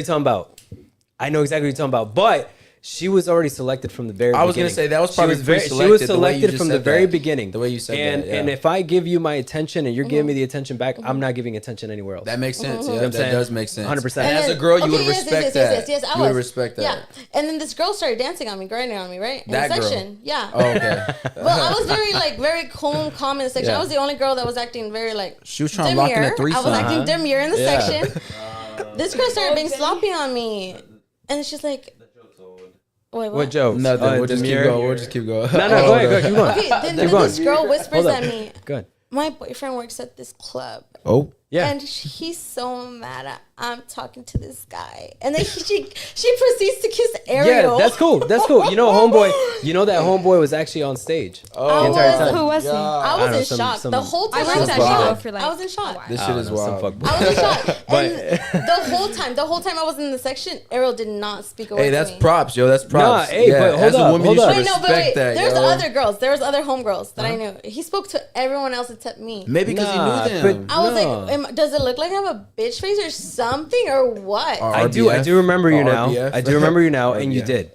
you're talking about. I know exactly what you're talking about, but she was already selected from the very beginning. I was going to say that was probably She was selected from the very beginning. The way you said that, yeah. And if I give you my attention and you're giving me the attention back, I'm not giving attention anywhere else. That makes sense. Yeah, that does make sense. 100%. And as a girl, you would respect that. Yes, I you would respect that. Yeah. And then this girl started dancing on me, grinding on me, right? In that the section. Girl. Yeah. Oh, okay. Well, I was very calm in the section. Yeah. I was the only girl that was acting very she was trying to lock in a threesome. I was acting demure in the section. This girl started being sloppy on me. And she's like, wait, what joke? Nothing. We'll just keep going. We'll just keep going. No, go ahead. Keep going. Okay, then this girl whispers at me. Good. My boyfriend works at this club. Oh. Yeah. And he's so mad at I'm talking to this guy. And then she proceeds to kiss Ariel. Yeah, that's cool. You know, that homeboy was actually on stage. Oh, the entire time. Who was he? I was in shock. The whole time I was in shock. This shit is wild. I was in shock. And the whole time I was in the section, Ariel did not speak a word to me. Hey, that's props, yo. That's props. Nah, hey, but hold as up, a woman, hold you up. should respect that. There's yo. other girls. There was other homegirls that I knew. He spoke to everyone else except me. Maybe because he knew them. I was like, does it look like I have a bitch face or something or what? I do remember you now. I do remember you now, and you did.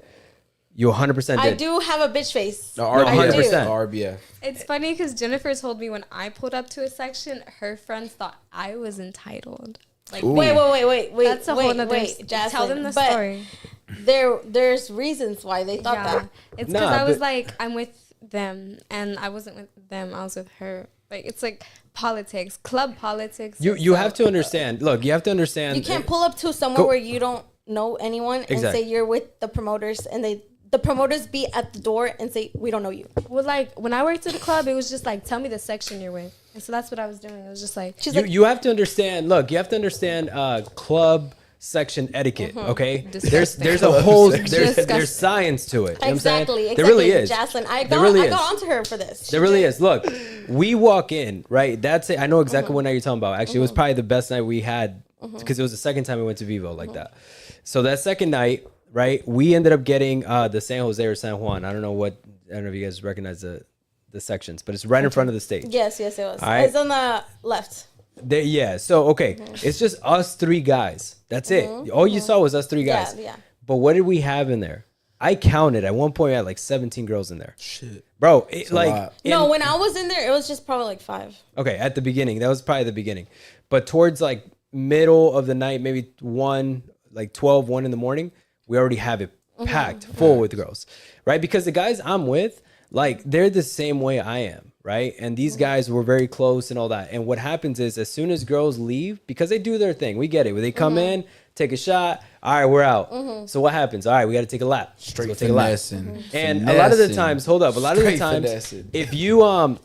You 100% did. I do have a bitch face. No, RBF. 100%. RBF. It's funny because Jennifer told me when I pulled up to a section, her friends thought I was entitled. Like, wait. That's a whole nother. Jasmine, tell them the story. There's reasons why they thought that. It's because I was like, I'm with them, and I wasn't with them. I was with her. Like, it's like politics, club politics. You have to understand. Look, you have to understand. You can't pull up to somewhere where you don't know anyone and say you're with the promoters, and the promoters be at the door and say, we don't know you. Well, like, when I worked at the club, it was just like, tell me the section you're with. And so that's what I was doing. It was just like... You have to understand, look, you have to understand club section etiquette, okay? There's a whole... There's science to it. You know what I'm saying? There really is. Jocelyn, I got onto her for this. There really is. Look, we walk in, right? That's it. I know exactly what night you're talking about. Actually, it was probably the best night we had because it was the second time we went to Vivo like that. So that second night... Right, we ended up getting the San Jose or San Juan. I don't know if you guys recognize the sections, but it's right in front of the stage. Yes, it was. Right. It's on the left. So it's just us three guys. That's it. All you saw was us three guys. Yeah. But what did we have in there? I counted at one point. I had like 17 girls in there. Shit, bro. When I was in there, it was just probably like 5. Okay, at the beginning, that was probably the beginning. But towards like middle of the night, maybe 1 in the morning. We already have it packed full with girls, right? Because the guys I'm with, like, they're the same way I am, right? And these guys were very close and all that. And what happens is as soon as girls leave, because they do their thing, we get it. When they come in, take a shot, all right, we're out. So what happens? All right, we got to take a lap. Straight take a lap. And a lot of the times, if you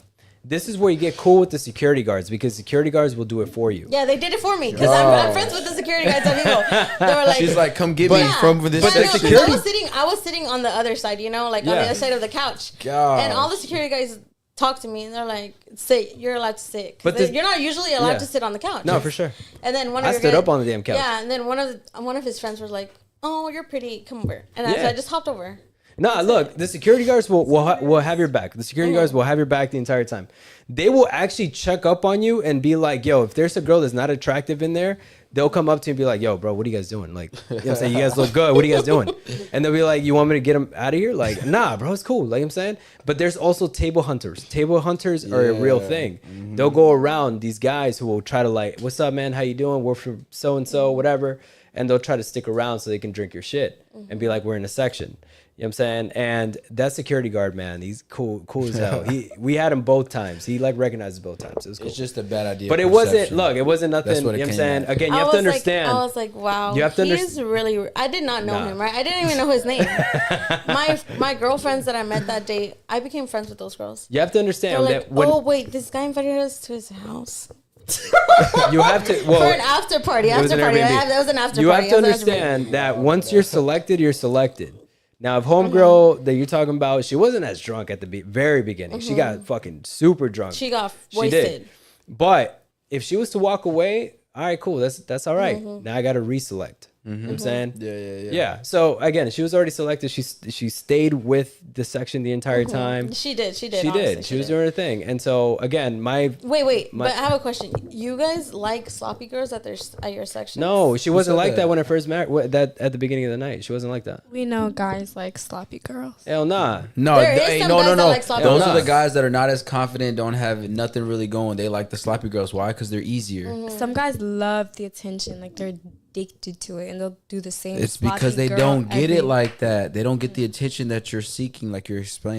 this is where you get cool with the security guards because security guards will do it for you. Yeah, they did it for me because I'm friends with the security guards at Vivo. They were like, she's like, come get me from this. But I was sitting on the other side, on the other side of the couch. God. And all the security guys talk to me and they're like, sit, you're allowed to sit. You're not usually allowed to sit on the couch. No, for sure. And then I stood up on the damn couch. Yeah, and then one of his friends was like, oh, you're pretty, come over. And I just hopped over. Nah, look, the security guards will have your back. The security guards will have your back the entire time. They will actually check up on you and be like, yo, if there's a girl that's not attractive in there, they'll come up to you and be like, yo, bro, what are you guys doing? Like, you know what I'm saying? You guys look good. What are you guys doing? And they'll be like, you want me to get them out of here? Like, nah, bro, it's cool. Like, you know what I'm saying? But there's also table hunters. Table hunters are a real thing. They'll go around these guys who will try to like, what's up, man? How you doing? We're from so-and-so, whatever. And they'll try to stick around so they can drink your shit and be like, we're in a section. You know what I'm saying? And that security guard, man, he's cool as hell. We had him both times. He like recognized both times. It was cool. It's just a bad idea. But it wasn't nothing. You know what I'm saying? Again, you have to understand. I was like, wow. You have to he's really, I did not know him, right? I didn't even know his name. my girlfriends that I met that day, I became friends with those girls. You have to understand that wait, this guy invited us to his house. You have to for an after party. That was an after party. You have to understand that once you're selected, you're selected. Now, if homegirl that you're talking about, she wasn't as drunk at the very beginning. She got fucking super drunk. She got wasted. But if she was to walk away, all right, cool. That's all right. Now I got to reselect. You know what I'm saying? Yeah. So again, she was already selected. She stayed with the section the entire time. She did. She did. She was doing her thing. And so again, wait. But I have a question. You guys like sloppy girls at your section? No, she wasn't like that when I first met. That at the beginning of the night, she wasn't like that. We know guys like sloppy girls. Hell nah. No, There is some guys that like sloppy Those girls. are the guys that are not as confident, don't have nothing really going. They like the sloppy girls. Why? Because they're easier. Some guys love the attention, like they're addicted to it, and they'll do the same. It's because they don't get it like that. They don't get the attention that you're seeking, like you're explaining.